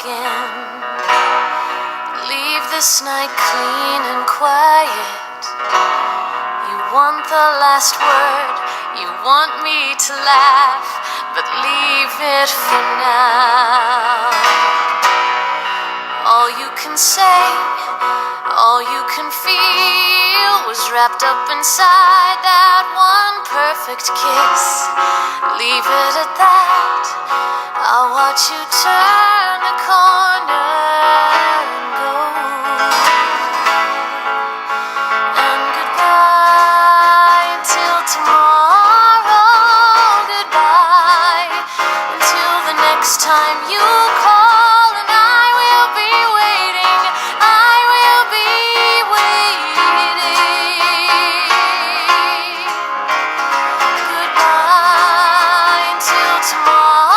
again. Leave this night clean and quiet. You want the last word, you want me to laugh, but leave it for now. All you can say, all you can feel was wrapped up inside that one perfect kiss. Leave it at that. I'll watch you turn the corner and go. And goodbye till tomorrow. Goodbye until the next time you call, and I will be waiting. I will be waiting. Goodbye until tomorrow.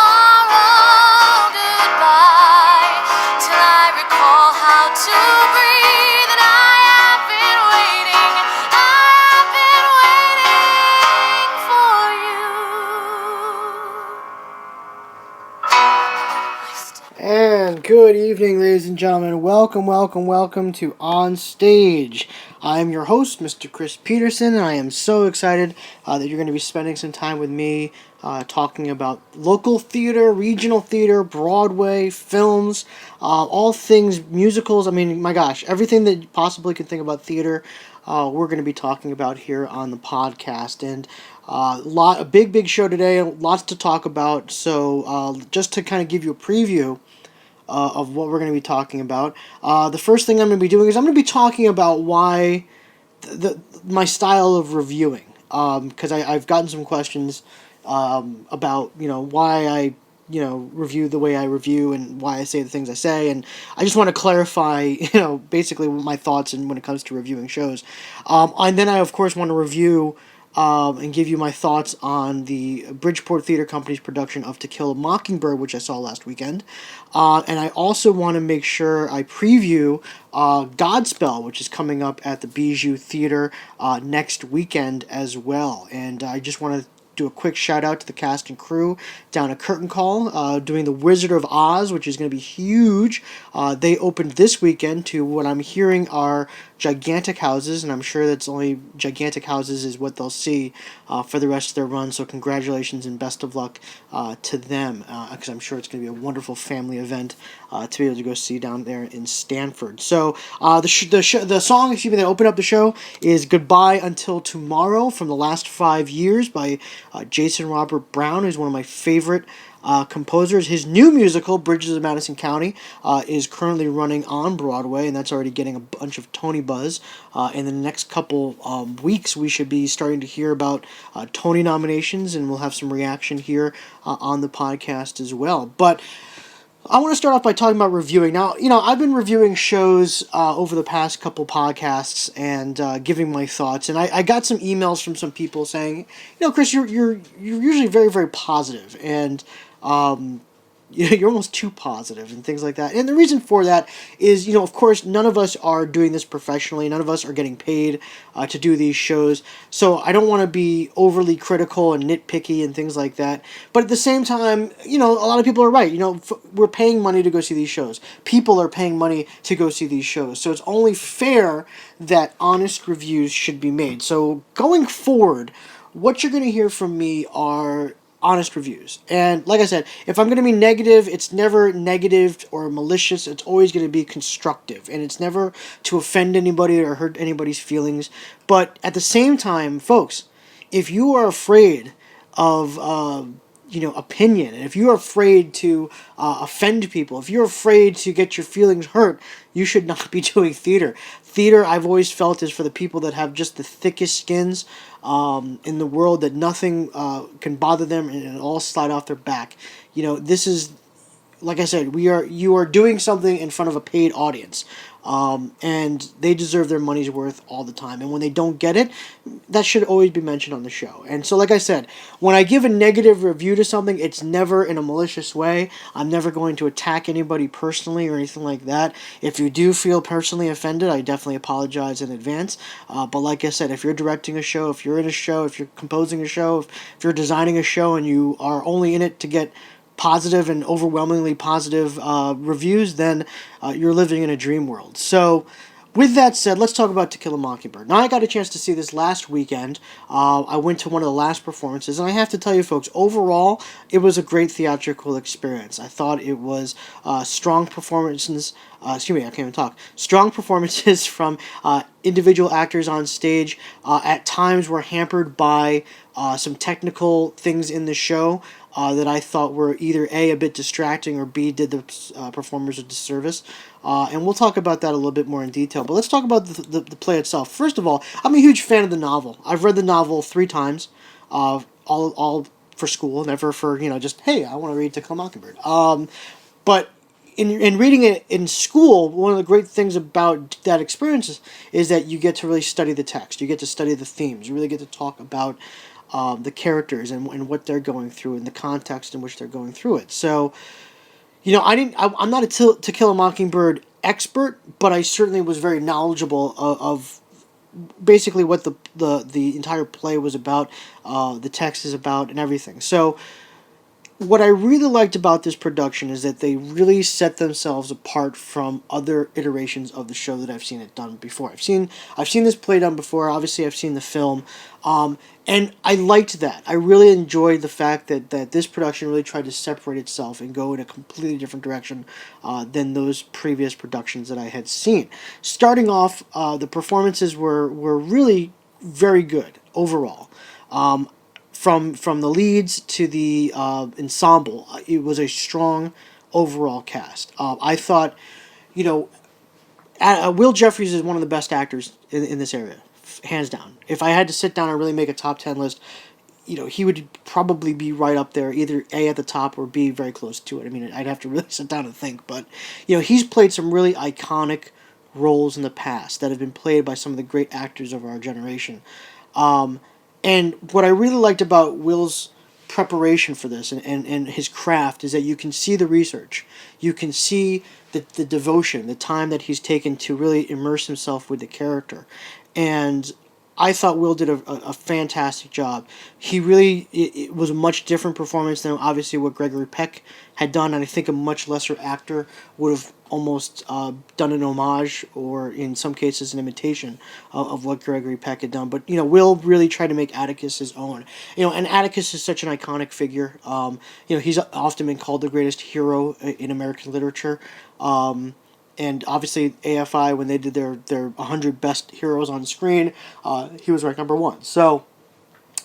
Goodbye till I recall how to breathe. And I have been waiting. I have been waiting for you. And good evening, ladies and gentlemen. Welcome to On Stage. I'm your host, Mr. Chris Peterson, and I am so excited that you're going to be spending some time with me talking about local theater, regional theater, Broadway, films, all things musicals. I mean, my gosh, everything that you possibly can think about theater, we're going to be talking about here on the podcast. And a big show today, lots to talk about. So just to kind of give you a preview of what we're going to be talking about. The first thing I'm going to be doing is I'm going to be talking about why my style of reviewing, because I've gotten some questions about why I review the way I review and why I say the things I say, and I just want to clarify basically my thoughts and when it comes to reviewing shows, and then I of course want to review and give you my thoughts on the Bridgeport Theater Company's production of To Kill a Mockingbird, which I saw last weekend. And I also want to make sure I preview Godspell, which is coming up at the Bijou Theater next weekend as well. And I just want to do a quick shout out to the cast and crew down at Curtain Call, doing The Wizard of Oz, which is going to be huge. They opened this weekend to what I'm hearing are gigantic houses, and I'm sure that's only gigantic houses is what they'll see for the rest of their run. So congratulations and best of luck to them, because I'm sure it's going to be a wonderful family event to be able to go see down there in Stanford. So the song that opened up the show is Goodbye Until Tomorrow from the Last 5 Years by Jason Robert Brown, who's one of my favorite composers. His new musical, Bridges of Madison County, is currently running on Broadway, and that's already getting a bunch of Tony buzz. In the next couple weeks, we should be starting to hear about Tony nominations, and we'll have some reaction here on the podcast as well. But I want to start off by talking about reviewing. Now, I've been reviewing shows over the past couple podcasts and giving my thoughts, and I got some emails from some people saying, Chris, you're usually very, very positive, and you're almost too positive and things like that. And the reason for that is, of course, none of us are doing this professionally. None of us are getting paid to do these shows. So I don't want to be overly critical and nitpicky and things like that. But at the same time, a lot of people are right. We're paying money to go see these shows. People are paying money to go see these shows. So it's only fair that honest reviews should be made. So going forward, what you're going to hear from me are honest reviews. And like I said, if I'm going to be negative, it's never negative or malicious. It's always going to be constructive. And it's never to offend anybody or hurt anybody's feelings. But at the same time, folks, if you are afraid of opinion, and if you're afraid to offend people, if you're afraid to get your feelings hurt, you should not be doing theater. Theater, I've always felt, is for the people that have just the thickest skins in the world, that nothing can bother them and it'll all slide off their back. This is, like I said, you are doing something in front of a paid audience. And they deserve their money's worth all the time. And when they don't get it, that should always be mentioned on the show. And so, like I said, when I give a negative review to something, it's never in a malicious way. I'm never going to attack anybody personally or anything like that. If you do feel personally offended, I definitely apologize in advance. But like I said, if you're directing a show, if you're in a show, if you're composing a show, if you're designing a show and you are only in it to get positive and overwhelmingly positive reviews, then you're living in a dream world. So, with that said, let's talk about To Kill a Mockingbird. Now, I got a chance to see this last weekend. I went to one of the last performances, and I have to tell you, folks, overall, it was a great theatrical experience. I thought it was strong performances. Excuse me, I can't even talk. Strong performances from individual actors on stage. At times, were hampered by some technical things in the show that I thought were either A, a bit distracting, or B, did the performers a disservice. And we'll talk about that a little bit more in detail. But let's talk about the play itself. First of all, I'm a huge fan of the novel. I've read the novel 3 times, all for school, never for, just, hey, I want to read To Kill a Mockingbird. But in reading it in school, one of the great things about that experience is that you get to really study the text. You get to study the themes. You really get to talk about the characters and what they're going through and the context in which they're going through it. So, I'm not a To Kill a Mockingbird expert, but I certainly was very knowledgeable of basically what the entire play was about, the text is about, and everything. So, what I really liked about this production is that they really set themselves apart from other iterations of the show that I've seen it done before. I've seen this play done before. Obviously, I've seen the film, and I liked that. I really enjoyed the fact that this production really tried to separate itself and go in a completely different direction than those previous productions that I had seen. Starting off, the performances were really very good overall. From the leads to the ensemble, it was a strong overall cast. I thought, you know, Will Jeffries is one of the best actors in this area, hands down. If I had to sit down and really make a top 10 list, he would probably be right up there, either A at the top or B very close to it. I mean, I'd have to really sit down and think, but he's played some really iconic roles in the past that have been played by some of the great actors of our generation. And what I really liked about Will's preparation for this and his craft is that you can see the research. You can see the devotion, the time that he's taken to really immerse himself with the character. And I thought Will did a fantastic job. It was a much different performance than obviously what Gregory Peck had done, and I think a much lesser actor would have almost done an homage or in some cases an imitation of what Gregory Peck had done. But Will really tried to make Atticus his own. And Atticus is such an iconic figure. He's often been called the greatest hero in American literature. And obviously, AFI, when they did their 100 best heroes on screen, he was ranked number 1. So,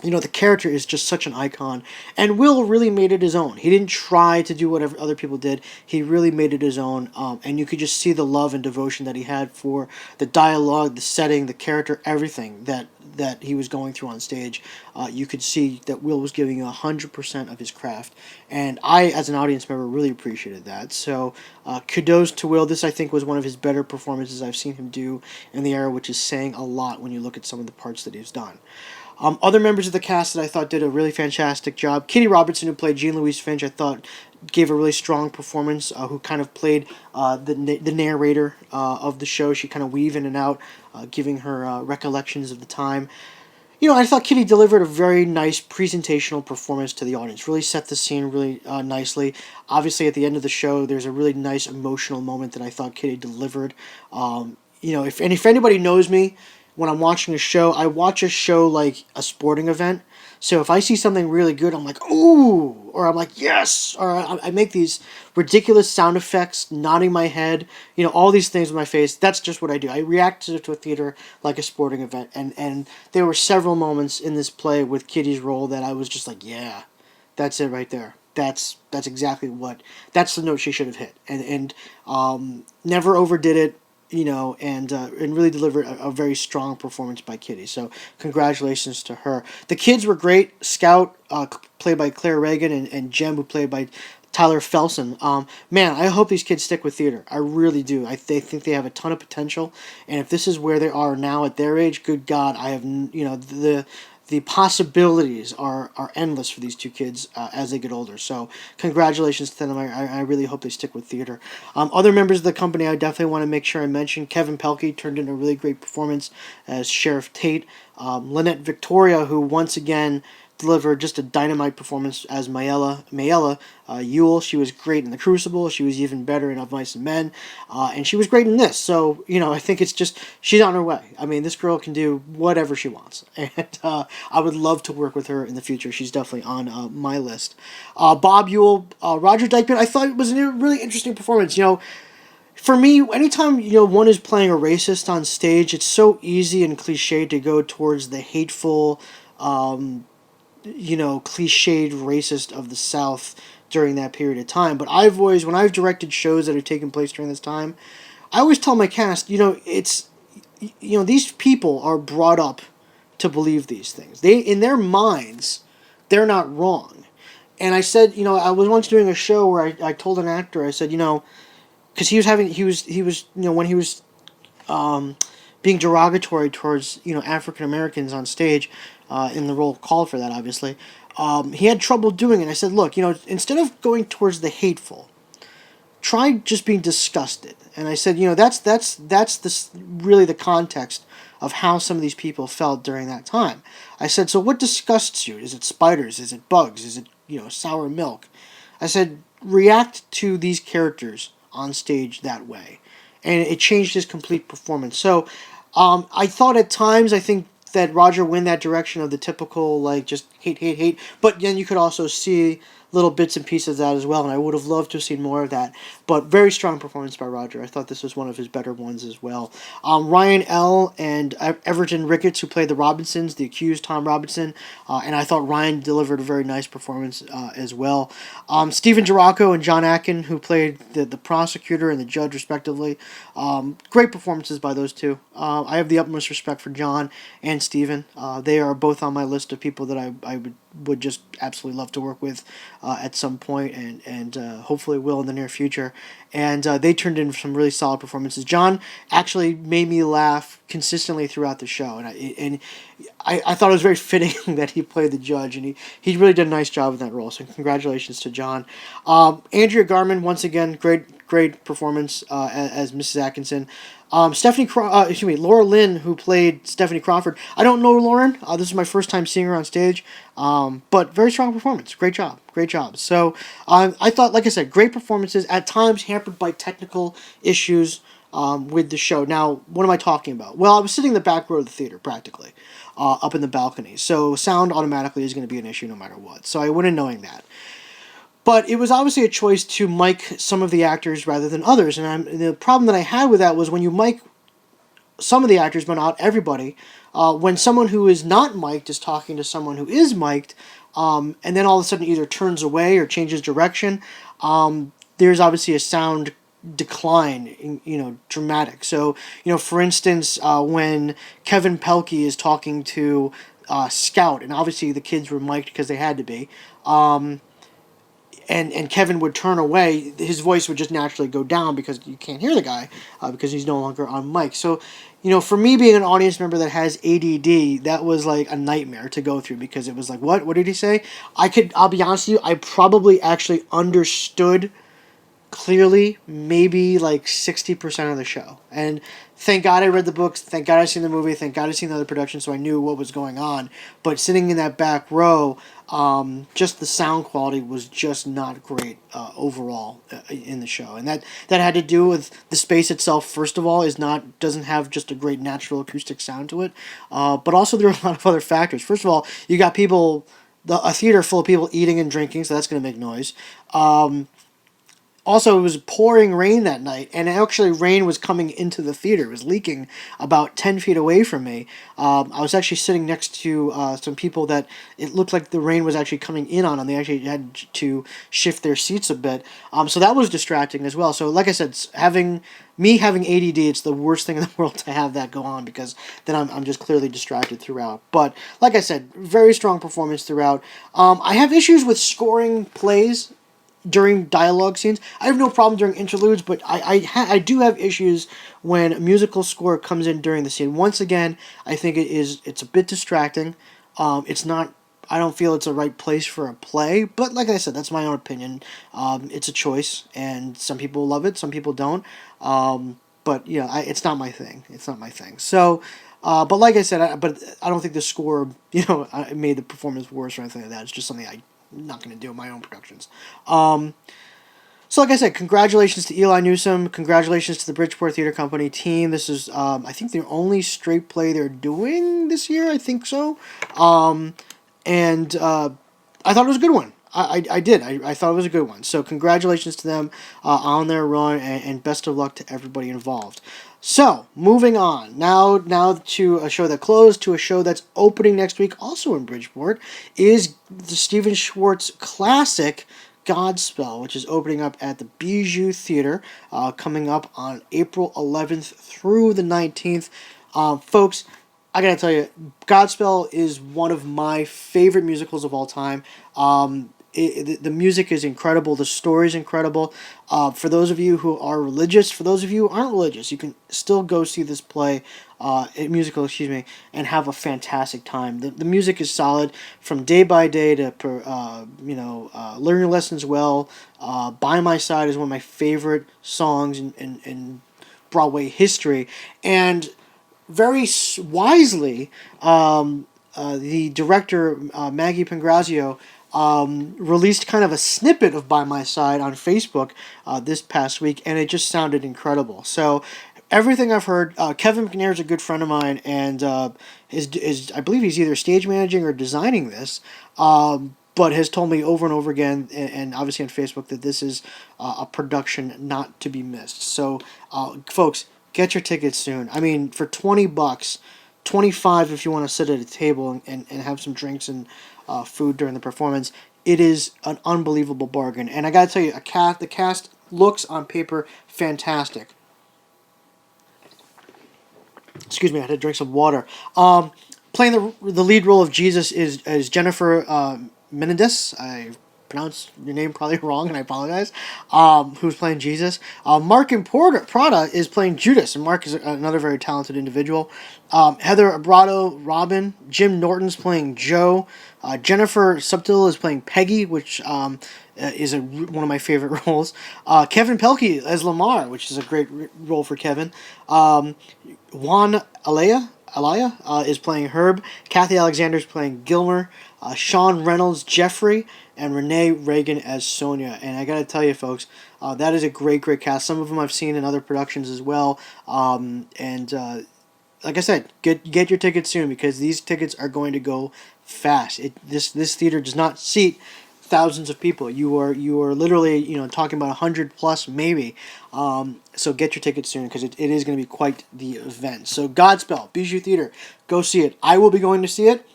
the character is just such an icon. And Will really made it his own. He didn't try to do whatever other people did. He really made it his own. And you could just see the love and devotion that he had for the dialogue, the setting, the character, everything that he was going through on stage. You could see that Will was giving 100% of his craft. And I, as an audience member, really appreciated that. So, kudos to Will. This, I think, was one of his better performances I've seen him do in the era, which is saying a lot when you look at some of the parts that he's done. Other members of the cast that I thought did a really fantastic job. Kitty Robertson, who played Jean Louise Finch, I thought gave a really strong performance, who kind of played the narrator of the show. She kind of weave in and out, giving her recollections of the time. I thought Kitty delivered a very nice presentational performance to the audience. Really set the scene really nicely. Obviously, at the end of the show, there's a really nice emotional moment that I thought Kitty delivered. If anybody knows me, when I'm watching a show, I watch a show like a sporting event. So if I see something really good, I'm like, ooh, or I'm like, yes, or I make these ridiculous sound effects, nodding my head, all these things with my face. That's just what I do. I react to a theater like a sporting event. And there were several moments in this play with Kitty's role that I was just like, yeah, that's it right there. That's exactly that's the note she should have hit. And never overdid it. And really delivered a very strong performance by Kitty. So congratulations to her. The kids were great. Scout, played by Claire Reagan, and Jem, who played by Tyler Felsen. Man, I hope these kids stick with theater. I really do. They think they have a ton of potential. And if this is where they are now at their age, good God, I have, the possibilities are endless for these two kids as they get older. So congratulations to them. I really hope they stick with theater. Other members of the company I definitely want to make sure I mention. Kevin Pelkey turned in a really great performance as Sheriff Tate. Lynette Victoria, who once again delivered just a dynamite performance as Mayella Ewell. She was great in The Crucible. She was even better in Of Mice and Men. And she was great in this. So, I think it's just, she's on her way. I mean, this girl can do whatever she wants. And I would love to work with her in the future. She's definitely on my list. Bob Ewell, Roger Dykman, I thought it was a really interesting performance. For me, anytime one is playing a racist on stage, it's so easy and cliched to go towards the hateful, cliched racist of the South during that period of time. But when I've directed shows that have taken place during this time, I always tell my cast, these people are brought up to believe these things. In their minds, they're not wrong. And I said, I was once doing a show where I told an actor, I said, because when he was being derogatory towards African Americans on stage, in the role called for that, obviously, he had trouble doing it. I said, look, instead of going towards the hateful, try just being disgusted. And I said, that's really the context of how some of these people felt during that time. I said, so what disgusts you? Is it spiders? Is it bugs? Is it sour milk? I said, react to these characters on stage that way. And it changed his complete performance. So I thought at times, I think that Roger went that direction of the typical, just hate, hate, hate. But then you could also see little bits and pieces of that as well, and I would have loved to have seen more of that. But very strong performance by Roger. I thought this was one of his better ones as well. Ryan L. and Everton Ricketts, who played the Robinsons, the accused Tom Robinson, and I thought Ryan delivered a very nice performance as well. Stephen Giraco and John Atkin, who played the prosecutor and the judge, respectively. Great performances by those two. I have the utmost respect for John and Stephen. They are both on my list of people that I would just absolutely love to work with at some point, and hopefully will in the near future. And they turned in some really solid performances. John actually made me laugh consistently throughout the show, and I thought it was very fitting that he played the judge, and he really did a nice job in that role. So congratulations to John. Andrea Garman, once again, great performance as Mrs. Atkinson. Laura Lynn, who played Stephanie Crawford. I don't know Lauren. This is my first time seeing her on stage, but very strong performance. Great job. So I thought, like I said, great performances, at times hampered by technical issues with the show. Now, what am I talking about? Well, I was sitting in the back row of the theater, practically, up in the balcony, so sound automatically is going to be an issue no matter what. So I went in knowing that. But it was obviously a choice to mic some of the actors rather than others. And the problem that I had with that was when you mic some of the actors, but not everybody, when someone who is not mic'd is talking to someone who is mic'd, and then all of a sudden either turns away or changes direction, there's obviously a sound decline, dramatic. So, for instance, when Kevin Pelkey is talking to Scout, and obviously the kids were mic'd because they had to be, and Kevin would turn away, his voice would just naturally go down because you can't hear the guy because he's no longer on mic. So, for me being an audience member that has ADD, that was like a nightmare to go through because it was like, what did he say? I'll be honest with you, I probably actually understood clearly maybe like 60% of the show. And thank God I read the books, thank God I've seen the movie, thank God I've seen the other production, so I knew what was going on. But sitting in that back row, just the sound quality was just not great overall in the show. And that had to do with the space itself, first of all, doesn't have just a great natural acoustic sound to it. But also there are a lot of other factors. First of all, you got a theater full of people eating and drinking, so that's going to make noise. Also, it was pouring rain that night, and actually rain was coming into the theater. It was leaking about 10 feet away from me. I was actually sitting next to some people that it looked like the rain was actually coming in on, and they actually had to shift their seats a bit. So that was distracting as well. So like I said, having ADD, it's the worst thing in the world to have that go on because then I'm just clearly distracted throughout. But like I said, very strong performance throughout. I have issues with scoring plays during dialogue scenes. I have no problem during interludes, but I do have issues when a musical score comes in during the scene. Once again, I think it's a bit distracting. It's not. I don't feel it's the right place for a play, but like I said, that's my own opinion. It's a choice, and some people love it, some people don't. But it's not my thing. So. But like I said, I don't think the score, made the performance worse or anything like that. It's just something I'm not going to do in my own productions. So like I said, congratulations to Eli Newsom. Congratulations to the Bridgeport Theater Company team. This is, I think, the only straight play they're doing this year. I think so. And I thought it was a good one. I did. I thought it was a good one. So congratulations to them on their run, and best of luck to everybody involved. So, moving on. Now to a show that closed, to a show that's opening next week, also in Bridgeport, is the Stephen Schwartz classic Godspell, which is opening up at the Bijou Theater, coming up on April 11th through the 19th. Folks, I gotta tell you, Godspell is one of my favorite musicals of all time. The music is incredible. The story is incredible. For those of you who are religious, for those of you who aren't religious, you can still go see this musical, and have a fantastic time. The music is solid from Day by Day to, Learn Your Lessons Well. By My Side is one of my favorite songs in Broadway history. And very wisely, the director, Maggie Pangrazio, released kind of a snippet of By My Side on Facebook this past week, and it just sounded incredible. So everything I've heard, Kevin McNair is a good friend of mine, and is I believe he's either stage managing or designing this, but has told me over and over again, and obviously on Facebook, that this is a production not to be missed. So, folks, get your tickets soon. I mean, for $20, 25 if you want to sit at a table and have some drinks and food during the performance. It is an unbelievable bargain. And I gotta tell you, the cast looks on paper fantastic. Excuse me, I had to drink some water. Playing the lead role of Jesus is Jennifer Menendez. I pronounced your name probably wrong, and I apologize. Who's playing Jesus? Mark Prada is playing Judas, and Mark is another very talented individual. Heather Abrado, Robin. Jim Norton's playing Joe. Jennifer Subtil is playing Peggy, which is one of my favorite roles. Kevin Pelkey as Lamar, which is a great role for Kevin. Juan Alaya is playing Herb. Kathy Alexander is playing Gilmer. Sean Reynolds, Jeffrey, and Renee Reagan as Sonia. And I gotta tell you, folks, that is a great cast. Some of them I've seen in other productions as well. Like I said, get your tickets soon, because these tickets are going to go fast. This theater does not seat thousands of people. You are literally talking about 100 plus maybe. So get your tickets soon, because it is going to be quite the event. So Godspell, Bijou Theater, go see it. I will be going to see it,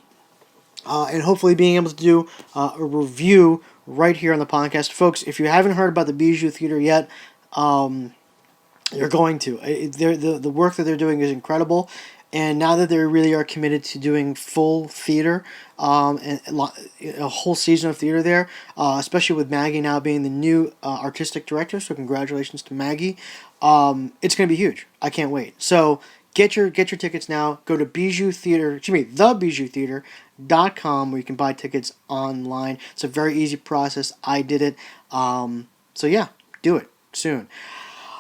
and hopefully being able to do a review right here on the podcast, folks. If you haven't heard about the Bijou Theater yet, you're going to. The work that they're doing is incredible, and now that they really are committed to doing full theater, and a whole season of theater there, especially with Maggie now being the new artistic director. So congratulations to Maggie. It's going to be huge. I can't wait. So get your tickets now. Go to thebijoutheater.com, where you can buy tickets online. It's a very easy process. I did it. So yeah, do it soon.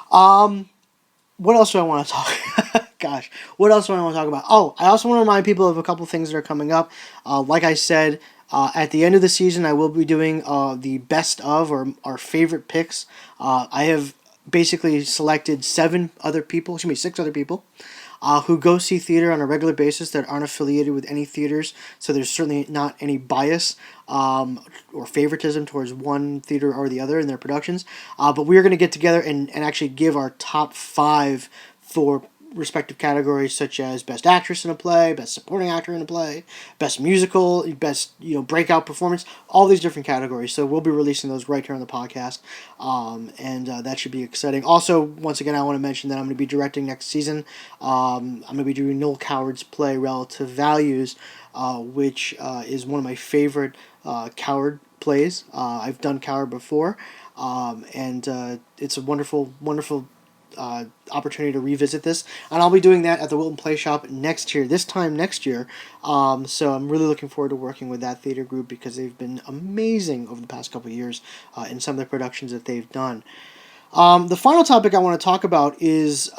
What else do I want to talk? Gosh, what else do I want to talk about? Oh, I also want to remind people of a couple things that are coming up. Like I said, at the end of the season, I will be doing the best of, or our favorite picks. I have basically selected 6 other people, who go see theater on a regular basis that aren't affiliated with any theaters. So there's certainly not any bias or favoritism towards one theater or the other in their productions. But we are going to get together and actually give our top 5 for respective categories, such as Best Actress in a Play, Best Supporting Actor in a Play, Best Musical, Best Breakout Performance, all these different categories. So we'll be releasing those right here on the podcast, and that should be exciting. Also, once again, I want to mention that I'm going to be directing next season. I'm going to be doing Noel Coward's play Relative Values, which is one of my favorite Coward plays. I've done Coward before, and it's a wonderful opportunity to revisit this, and I'll be doing that at the Wilton Play Shop this time next year. So I'm really looking forward to working with that theater group, because they've been amazing over the past couple of years in some of the productions that they've done. The final topic I want to talk about is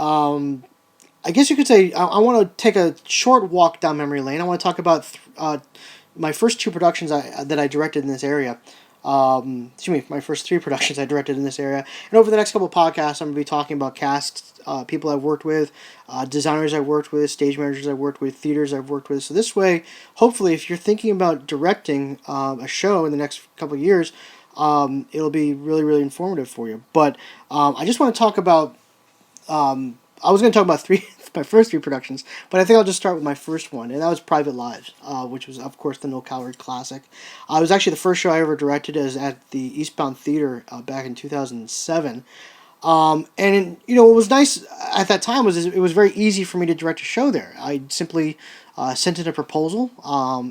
I guess you could say I want to take a short walk down memory lane. I want to talk about my first two productions that I directed in this area. My first three productions I directed in this area. And over the next couple of podcasts, I'm going to be talking about casts, people I've worked with, designers I've worked with, stage managers I've worked with, theaters I've worked with. So this way, hopefully, if you're thinking about directing a show in the next couple of years, it'll be really, really informative for you. But I just want to talk about I was going to talk about my first three productions, but I think I'll just start with my first one, and that was Private Lives, which was, of course, the Noel Coward classic. It was actually the first show I ever directed as at the Eastbound Theater back in 2007. And what was nice at that time was it was very easy for me to direct a show there. I simply sent in a proposal,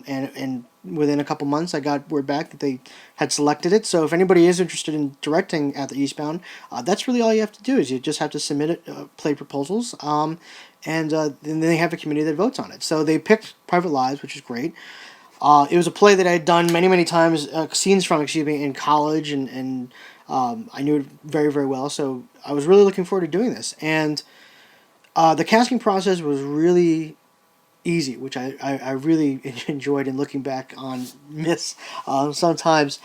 and within a couple months, I got word back that they had selected it. So if anybody is interested in directing at the Eastbound, that's really all you have to do is you just have to submit it, play proposals, and then they have a committee that votes on it. So they picked Private Lives, which is great. It was a play that I had done many, many times, scenes from, in college, and I knew it very, very well. So I was really looking forward to doing this. And the casting process was really easy, which I really enjoyed, and looking back on miss sometimes.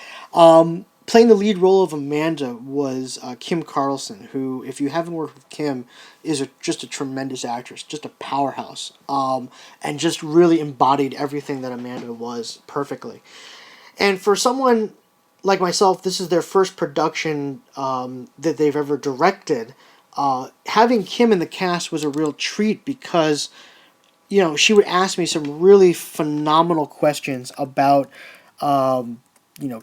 Playing the lead role of Amanda was Kim Carlson, who, if you haven't worked with Kim, is just a tremendous actress, just a powerhouse, and just really embodied everything that Amanda was perfectly. And for someone like myself, this is their first production that they've ever directed. Having Kim in the cast was a real treat because she would ask me some really phenomenal questions about,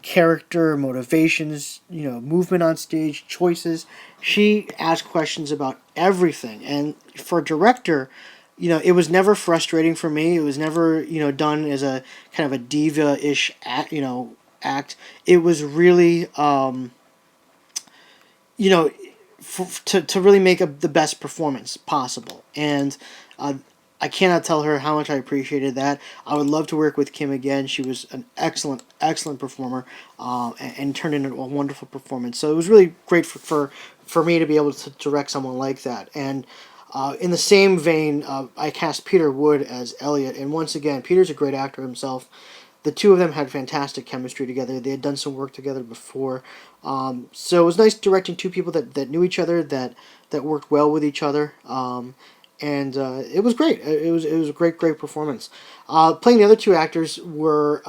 character, motivations, movement on stage, choices. She asked questions about everything. And for a director, it was never frustrating for me. It was never, done as a kind of a diva-ish act. It was really, to really make the best performance possible. And I cannot tell her how much I appreciated that. I would love to work with Kim again. She was an excellent, excellent performer, and turned in a wonderful performance. So it was really great for me to be able to direct someone like that. And in the same vein, I cast Peter Wood as Elliot. And once again, Peter's a great actor himself. The two of them had fantastic chemistry together. They had done some work together before. So it was nice directing two people that knew each other, that worked well with each other. And it was great. It was a great performance. Playing the other two actors were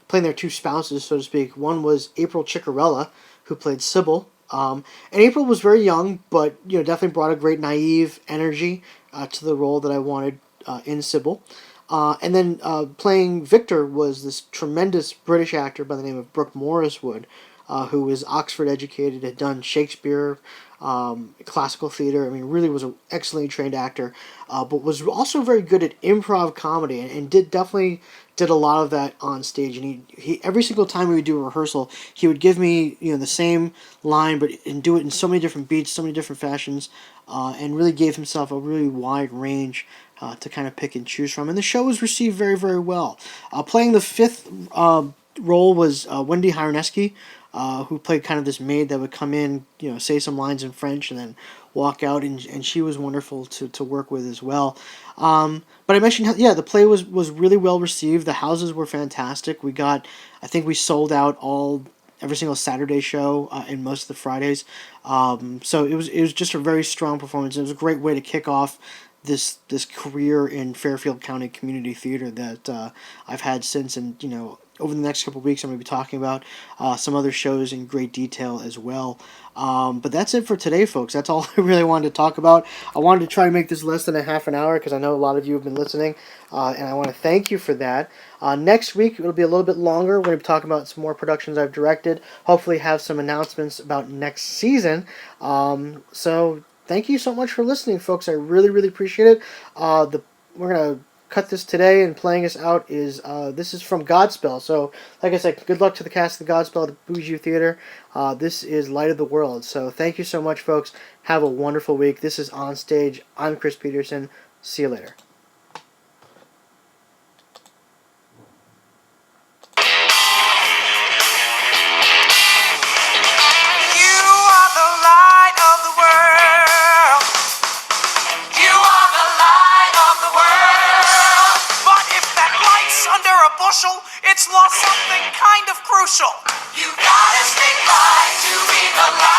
playing their two spouses, so to speak. One was April Ciccarella, who played Sybil. And April was very young, but definitely brought a great naive energy to the role that I wanted in Sybil. And then playing Victor was this tremendous British actor by the name of Brooke Morriswood, who was Oxford educated, had done Shakespeare, classical theater. I mean, really was an excellently trained actor, but was also very good at improv comedy, and definitely did a lot of that on stage. And he every single time we would do a rehearsal, he would give me the same line, and do it in so many different beats, so many different fashions, and really gave himself a really wide range to kind of pick and choose from. And the show was received very, very well. Playing the fifth role was Wendy Hironeski, who played kind of this maid that would come in, say some lines in French and then walk out, and she was wonderful to work with as well. But I mentioned, the play was really well received. The houses were fantastic. I think we sold out every single Saturday show and most of the Fridays. So it was just a very strong performance. It was a great way to kick off this career in Fairfield County Community Theater that I've had since. And over the next couple of weeks, I'm going to be talking about some other shows in great detail as well. But that's it for today, folks. That's all I really wanted to talk about. I wanted to try to make this less than a half an hour because I know a lot of you have been listening, and I want to thank you for that. Next week, it'll be a little bit longer. We're going to be talking about some more productions I've directed. Hopefully have some announcements about next season. So thank you so much for listening, folks. I really, really appreciate it. We're going to cut this today, and playing us out is this is from Godspell. So like I said, good luck to the cast of the Godspell at the Bijou Theater. This is Light of the World. So thank you so much, folks. Have a wonderful week. This is On Stage. I'm Chris Peterson. See you later. You are the light of the world. You a bushel, it's lost something kind of crucial. You gotta stick by to be the light.